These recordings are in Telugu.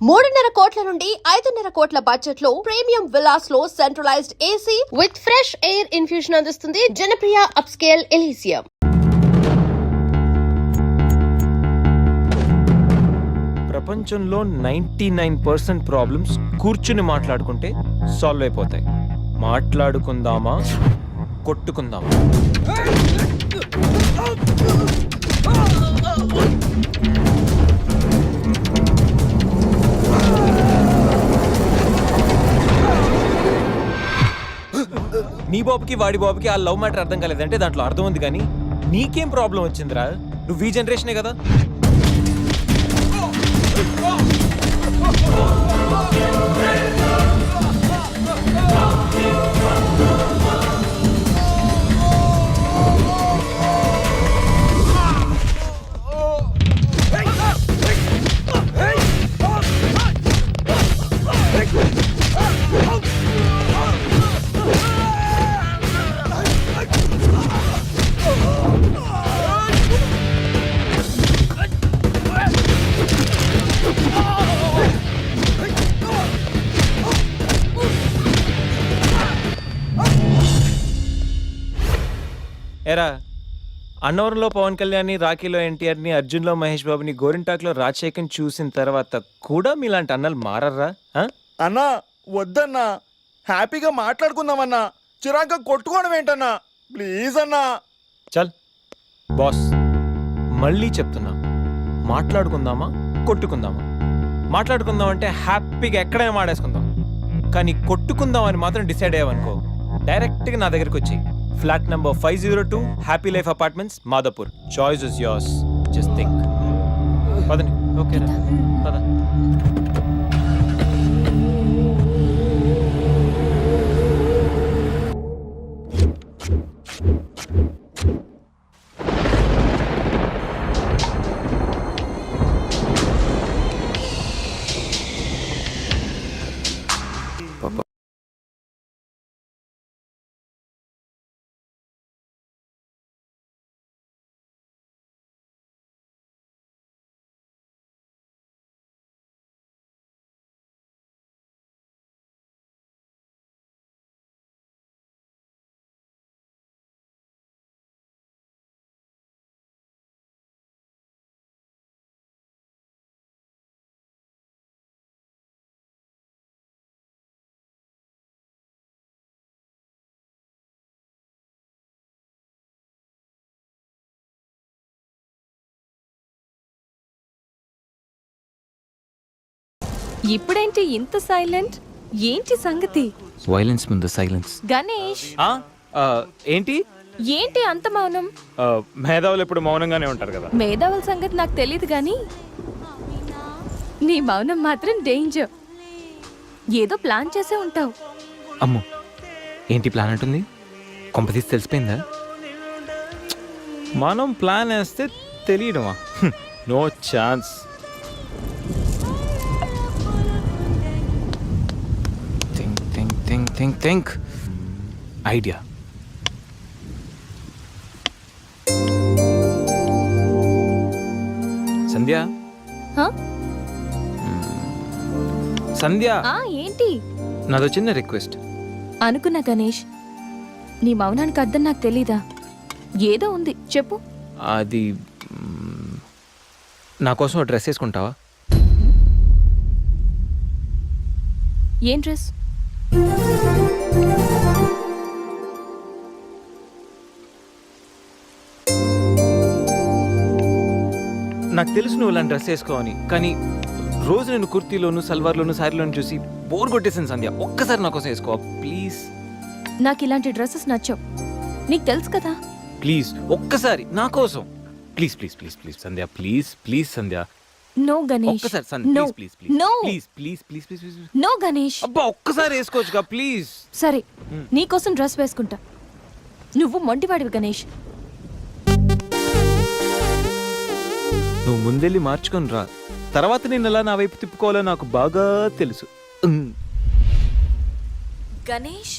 3.5 కోట్ల నుండి 5.5 కోట్ల బడ్జెట్ లో ప్రీమియం విల్లాస్ లో centralised AC with fresh air infusion అందిస్తుంది జనప్రియ అప్స్కేల్ ఎలీసియం. ప్రపంచంలో 99% ప్రాబ్లమ్స్ కూర్చుని మాట్లాడుకుంటే సాల్వ్ అయిపోతాయి. మాట్లాడుకుందామా, కొట్టుకుందామా? నీ బాబుకి వాడి బాబుకి ఆ లవ్ మ్యాటర్ అర్థం కాలేదంటే దాంట్లో అర్థం ఉంది, కానీ నీకేం ప్రాబ్లం వచ్చిందిరా? నువ్వు ఈ జనరేషనే కదా. ఎరా, అన్నవరంలో పవన్ కళ్యాణ్ని, రాఖీలో ఎన్టీఆర్ని, అర్జున్లో మహేష్ బాబుని, గోరింటాక్లో రాజశేఖర్ని చూసిన తర్వాత కూడా మీలాంటి అన్నలు మారర్రా? అన్నా వద్దన్నా, హ్యాపీగా మాట్లాడుకుందామన్నా, చిరాగ్గా కొట్టుకోవడం ఏంటన్నా, ప్లీజ్ అన్నా. చల్ బాస్, మళ్ళీ చెప్తున్నా, మాట్లాడుకుందామా, కొట్టుకుందామా? మాట్లాడుకుందాం అంటే హ్యాపీగా ఎక్కడైనా మాడేసుకుందాం, కానీ కొట్టుకుందాం అని మాత్రం డిసైడ్ అయ్యావనుకో, డైరెక్ట్గా నా దగ్గరికి వచ్చి flat number 502 happy life apartments, Madhapur. Choice is yours, just think. పదని. ఓకే పద. ఇప్పుడేంటి ఇంత సైలెంట్? ఏంటి సంగతి? వైలెన్స్ ముందు సైలెన్స్. గణేష్, ఏంటి ఏంటి అంత మౌనం? మేధావులు ఎప్పుడు మౌనంగానే ఉంటారు కదా. మేధావుల సంగతి నాకు తెలియదు కానీ నీ మౌనం మాత్రం డేంజర్. ఏదో ప్లాన్ చేసే ఉంటావు. అమ్మో, ఏంటి ప్లాన్ అంటుంది? కొంపతీసి తెలిసిపోయిందా? మనం ప్లాన్ వేస్తే తెలియడమా? No chance. Think idea. Sandhya, Sandhya, ఏంటి? నాదో చిన్న రిక్వెస్ట్. అనుకున్నా గణేష్, నీ మౌనానికి అర్థం నాకు తెలీదా? ఏదో ఉంది, చెప్పు. అది నా కోసం డ్రెస్ వేసుకుంటావా? ఏం డ్రెస్? నాకు తెలుసు నువ్వు ఇలాంటి డ్రెస్ వేసుకోవని, కానీ రోజు నేను కుర్తీలోను, సల్వార్లోను, శారీలోను చూసి బోర్ కొట్టేసాను. సంధ్య, ఒక్కసారి నా కోసం వేసుకోవా ప్లీజ్? నాకు ఇలాంటి డ్రెస్సెస్ నచ్చవు, నీకు తెలుసు కదా. ప్లీజ్ ఒక్కసారి నా కోసం, please please please please Sandhya, please please Sandhya. No Ganesh, ఒక్కసారి Sandhya, no, please please no, please please please please please. No Ganesh. అబ్బా, ఒక్కసారి వేసుకోవచ్చుగా ప్లీజ్. సరే, నీకోసం డ్రెస్ వేసుకుంటా. నువ్వు మొండివాడివి గణేష్. నువ్వు ముందెళ్ళి మార్చుకొని రా, తర్వాత నేను ఎలా నా వైపు తిప్పుకోవాలో నాకు బాగా తెలుసు. Ganesh,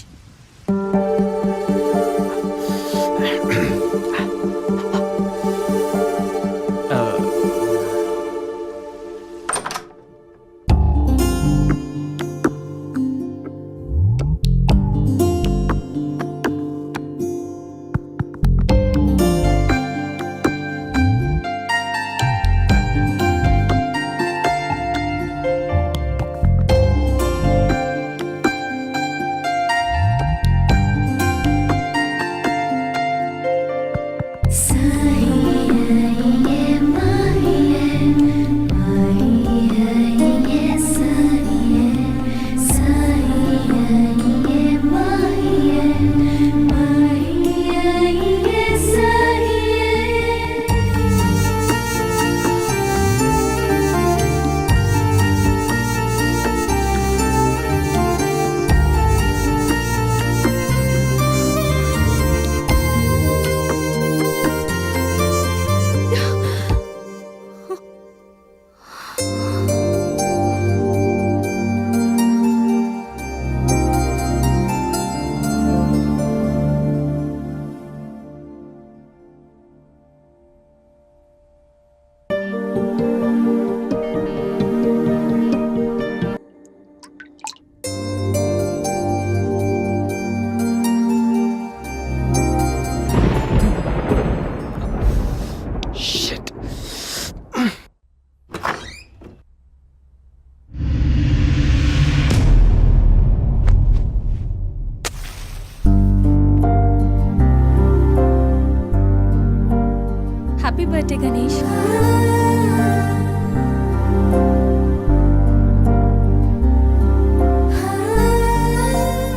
happy birthday Ganesh.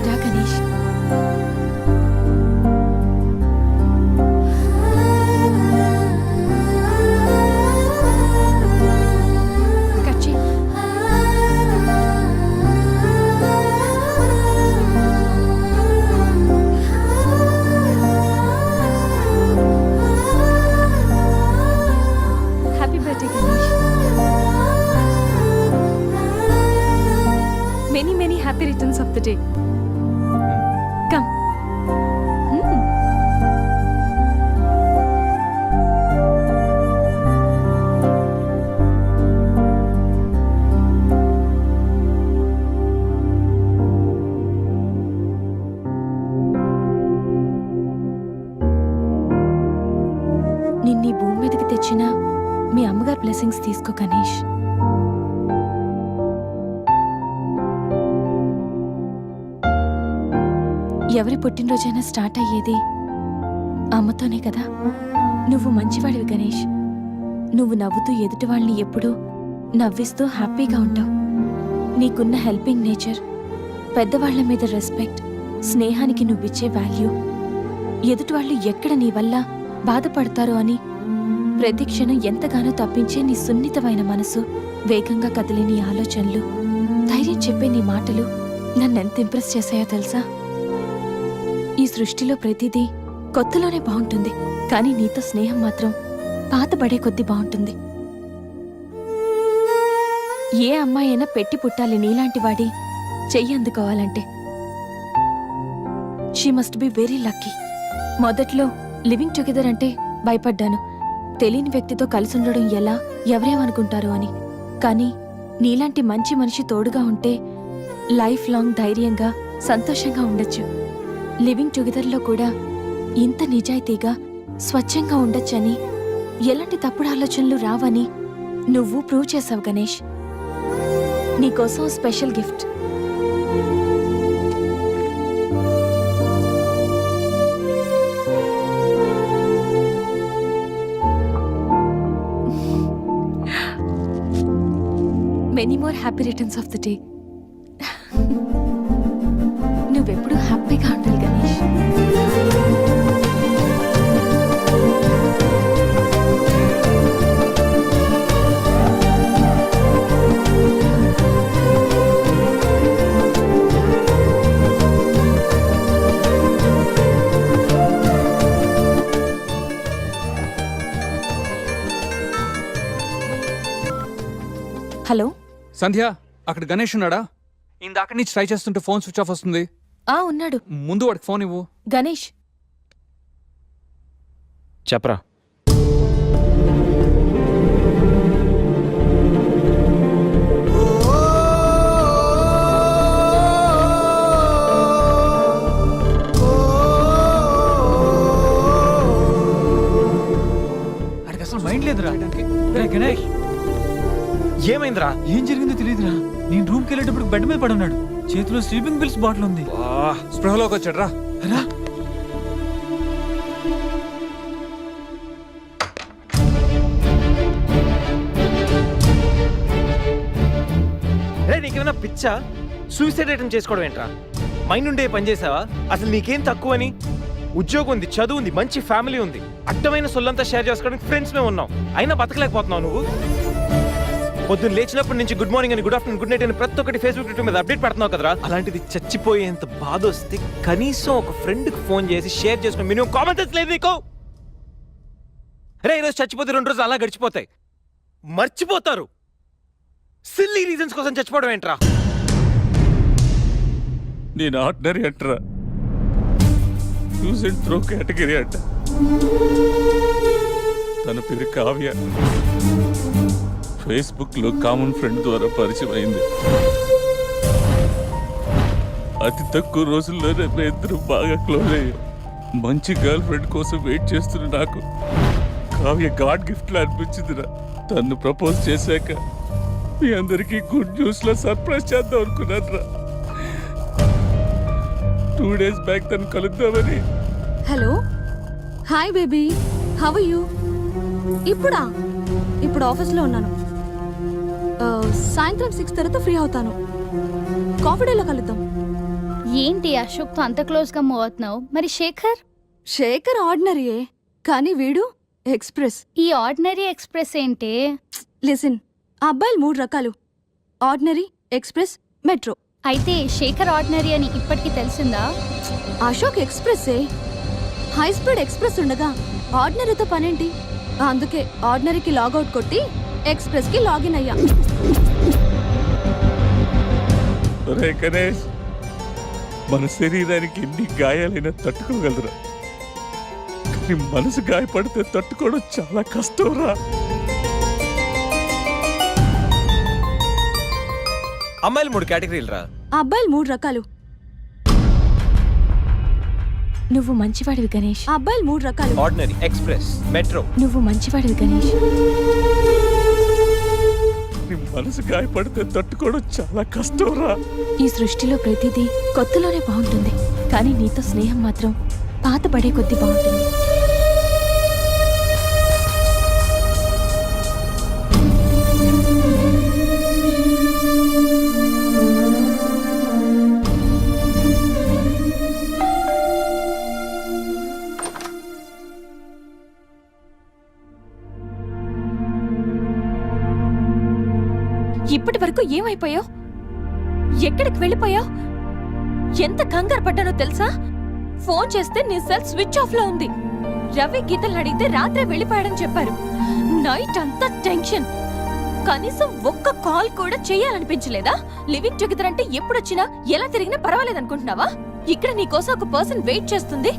రా గణేష్. కట్ చేయి. Happy birthday Ganesh. Many many happy returns of the day. Come. నిన్నీ భూమి మీదకి తెచ్చిన మీ అమ్మగారు బ్లెస్సింగ్స్ తీసుకో గణేష్. ఎవరి పుట్టినరోజైనా స్టార్ట్ అయ్యేది అమ్మతోనే కదా. నువ్వు మంచివాడివి గణేష్. నువ్వు నవ్వుతూ ఎదుటి వాళ్ళని ఎప్పుడూ నవ్విస్తూ హ్యాపీగా ఉంటావు. నీకున్న హెల్పింగ్ నేచర్, పెద్దవాళ్ల మీద రెస్పెక్ట్, స్నేహానికి నువ్విచ్చే వాల్యూ, ఎదుటి వాళ్ళు ఎక్కడ నీ వల్ల బాధపడతారో అని ప్రతి క్షణం ఎంతగానో తప్పించే నీ సున్నితమైన మనసు, వేగంగా కదిలే నీ ఆలోచనలు, ధైర్యం చెప్పే నీ మాటలు నన్నెంత ఇంప్రెస్ చేశాయో తెలుసా? ఈ సృష్టిలో ప్రతిదీ కొత్తలోనే బాగుంటుంది, కానీ నీతో స్నేహం మాత్రం పాతబడే కొద్దీ బాగుంటుంది. ఏ అమ్మాయి అయినా పెట్టి పుట్టాలి నీలాంటి వాడి చెయ్యి అందుకోవాలంటే. She must be very lucky. మొదట్లో లివింగ్ టుగెదర్ అంటే భయపడ్డాను, తెలియని వ్యక్తితో కలిసి ఉండడం ఎలా, ఎవరేమనుకుంటారో అని. కానీ నీలాంటి మంచి మనిషి తోడుగా ఉంటే లైఫ్ లాంగ్ ధైర్యంగా సంతోషంగా ఉండొచ్చు. లివింగ్ టుగెదర్లో కూడా ఇంత నిజాయితీగా స్వచ్ఛంగా ఉండొచ్చని, ఎలాంటి తప్పుడు ఆలోచనలు రావని నువ్వు ప్రూవ్ చేసావు గణేష్. నీకోసం special gift. Many more happy returns of the day. నువ్వెప్పుడు హ్యాపీగా ఉండాలి గణేష్. హలో సంధ్య, అక్కడ గణేష్ ఉన్నాడా? ఇందాక నుంచి ట్రై చేస్తుంటే ఫోన్ స్విచ్ ఆఫ్ వస్తుంది. ఉన్నాడు. ముందు వాడికి ఫోన్ ఇవ్వు. గణేష్, చెప్పరా. అడికి అసలు మైండ్ లేదురా. రే గణేష్, ఏమైందిరా? ఏం జరిగిందో తెలియదురా. నేను రూమ్కి వెళ్ళేటప్పుడు బెడ్ మీద పడి ఉన్నాడు, చేతిలో స్లీపింగ్ పిల్స్ బాటిల్ ఉంది. స్పృహలోకి వచ్చాడు రా. రా. రే, నీకేమైనా పిచ్చా? సూసైడ్ అటెంప్ట్ చేసుకోవడం ఏంట్రా? మైండ్ ఉండే పని చేసావా? అసలు నీకేం తక్కువని? ఉద్యోగం ఉంది, చదువు ఉంది, మంచి ఫ్యామిలీ ఉంది, అడ్డమైన సొల్లంతా షేర్ చేసుకోవడానికి ఫ్రెండ్స్ మేము ఉన్నాం, అయినా బతకలేకపోతున్నావు నువ్వు. పొద్దున్న లేచినప్పటి నుంచి గుడ్ మార్నింగ్ అని, గుడ్ ఆఫ్టర్నూన్, గుడ్ నైట్ అని ప్రతి ఒక్కటి ఫేస్బుక్ ట్విట్టర్ మీద అప్డేట్ పెడుతున్నావు కదరా. అలాంటిది చచ్చిపోయేంత బాధ వస్తే కనీసం ఒక ఫ్రెండ్కి ఫోన్ చేసి షేర్ చేసుకుని మినిమం కామన్ సెన్స్ లేదు నీకు? రే, ఈరోజు చచ్చిపోతే 2 రోజులు అలా గడిచిపోతాయి, మర్చిపోతారు. సిల్లీ రీజన్స్ కోసం చచ్చిపోవడం ఏంట్రా? నేను ఆర్డినరీ అంటరా, యూజ్ అండ్ త్రో కేటగిరీ అంట. తన పేరు కావ్య, ఫేస్బుక్ లో కామన్ ఫ్రెండ్ ద్వారా పరిచయం అయింది. అతి తక్కువ రోజుల్లోనే ఇద్దరు బాగా క్లోజ్ అయ్యాం. మంచి గర్ల్ ఫ్రెండ్ కోసం వెయిట్ చేస్తున్న నాకు కావ్య గాడ్ గిఫ్ట్ లా అనిపించిందిరా. తను ప్రపోజ్ చేశాక మీ అందరికీ గుడ్ న్యూస్ లో సర్ప్రైజ్ చేద్దాం అనుకున్నాను రా. 2 days బ్యాక్ తను కలుద్దామని. Hello, hi baby, how are you? ఇప్పుడా? ఇప్పుడు ఆఫీస్లో ఉన్నాను. సాయంత్రం 6 తర్వాత ఫ్రీ అవుతాను. కాఫీ డేలో కలుద్దాం. ఏంటి అశోక్తో అంత క్లోజ్గా మూవ్ అవుతున్నావు? మరి శేఖర్? శేఖర్ ఆర్డినరీయే, కానీ వీడు ఎక్స్ప్రెస్. ఈ ఆర్డినరీ ఎక్స్ప్రెస్ ఏంటి? లిసన్, ఆ అబ్బాయిలు 3 రకాలు: ఆర్డినరీ, ఎక్స్ప్రెస్, మెట్రో. అయితే శేఖర్ ఆర్డినరీ అని ఇప్పటికి తెలిసిందా? అశోక్ ఎక్స్ప్రెస్సే. హై స్పీడ్ ఎక్స్ప్రెస్ ఉండగా ఆర్డినరీతో పనేంటి? అందుకే ఆర్డినరీకి లాగౌట్ కొట్టి ఎక్స్ప్రెస్కి లాగిన్ అయ్యా. రే గణేష్, మన శరీరానికి ఎన్ని గాయాలైనా తట్టుకోగలరా, కానీ మనసు గాయపడితే తట్టుకోవడం చాలా కష్టంరా. అమ్మాయిలు 3 కేటగిరీలు రా. ఆ అబ్బాయిలు 3 రకాలు. నువ్వు మంచివాడివి గణేష్. ఆ అబ్బాయిలు 3 రకాలు. Ordinary, express, metro. నువ్వు మంచివాడివి గణేష్. నీ మనసు గాయపడితే తట్టుకోవడం చాలా కష్టంరా. ఈ సృష్టిలో ప్రతిదీ కొత్తలోనే బాగుంటుంది, కానీ నీతో స్నేహం మాత్రం పాత పడే కొద్దీ బాగుంటుంది. ఇప్పటి వరకు ఏమైపోయావు? ఎక్కడికి వెళ్ళిపోయావు? ఎంత కంగారు పడ్డానో తెలుసా? ఫోన్ చేస్తే నీ సెల్ స్విచ్ ఆఫ్ లో ఉంది. రవి గీతలు అడిగితే రాత్రే వెళ్ళిపోయాడని చెప్పారు. నైట్ అంతా టెన్షన్. కనీసం ఒక్క కాల్ కూడా చేయాలనిపించలేదా? లివింగ్ టుగెదర్ అంటే ఎప్పుడొచ్చినా ఎలా తిరిగినా పర్వాలేదనుకుంటున్నావా? ఇక్కడ నీ కోసం ఒక పర్సన్ వెయిట్ చేస్తుంది.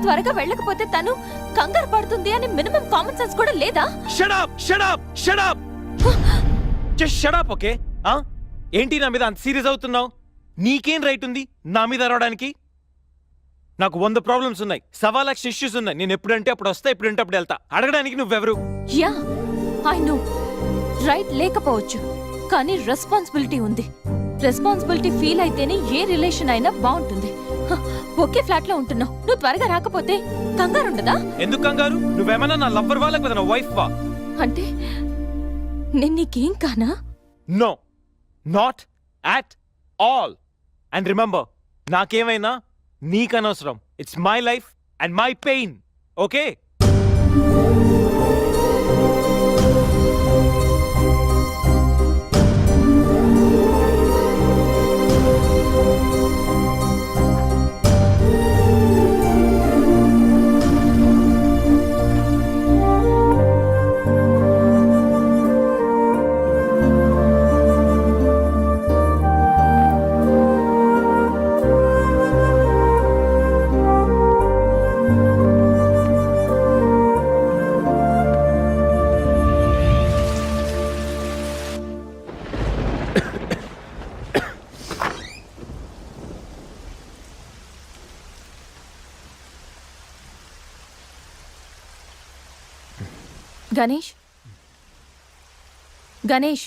త్వరగా వెళ్ళకపోతే తను కంగారు పడుతుంది అని మినిమం కామన్ సెన్స్ కూడా లేదా? Shut up, shut up, shut up. Just shut up, okay? ఏంటి నా మీద అంత సీరియస్ అవుతున్నావు? నీకేం రైట్ ఉంది నా మీద అరవడానికి? నాకు 100 ప్రాబ్లమ్స్ ఉన్నాయి, 1,00,000 ఇష్యూస్ ఉన్నాయి. నేను ఎప్పుడంటే అప్పుడు వస్తా, ఎప్పుడంటే అప్పుడు వెళ్తా. అడగడానికి నువ్వెవరు? Yeah, I know. రైట్ లేకపోవచ్చు, కానీ రెస్పాన్సిబిలిటీ ఉంది. రెస్పాన్సిబిలిటీ ఫీల్ అయితేనే ఏ రిలేషన్ అయినా బాగుంటుంది. ఒకే ఫ్లాట్ లో ఉంటున్నావు, నువ్వు త్వరగా రాకపోతే కంగారు ఉండదా? ఎందుకు కంగారు? నువ్వేమన్నా నా లవ్వర్ వా లేకపోతే నా వైఫ్ వా? అంటే నేను నీకేం కానా? No, not at all. And remember, నాకేమైనా నీకనవసరం. It's my life and my pain, okay? Ganesh, Ganesh,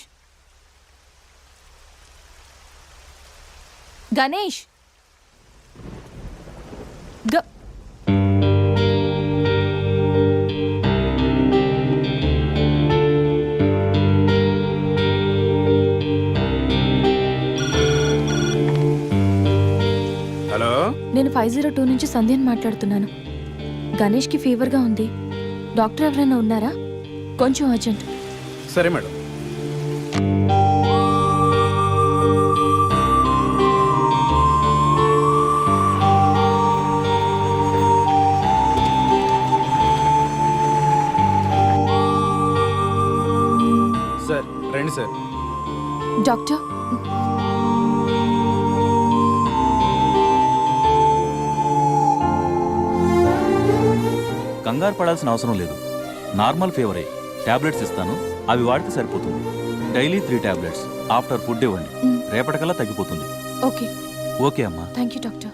Ganesh. Hello, నేను 502 నుంచి సంధ్యని మాట్లాడుతున్నాను. గణేష్కి ఫీవర్గా ఉంది. డాక్టర్ ఎవరైనా ఉన్నారా? కొంచెం అర్జెంట్. సరే మేడం. సార్ రండి సార్. డాక్టర్, కంగారు పడాల్సిన అవసరం లేదు. నార్మల్ ఫీవరే. టాబ్లెట్స్ ఇస్తాను, అవి వాడితే సరిపోతుంది. Daily 3 tablets. ఆఫ్టర్ ఫుడ్ ఇవ్వండి, రేపటికల్లా తగ్గిపోతుంది. ఓకే. ఓకే అమ్మా. Thank you doctor.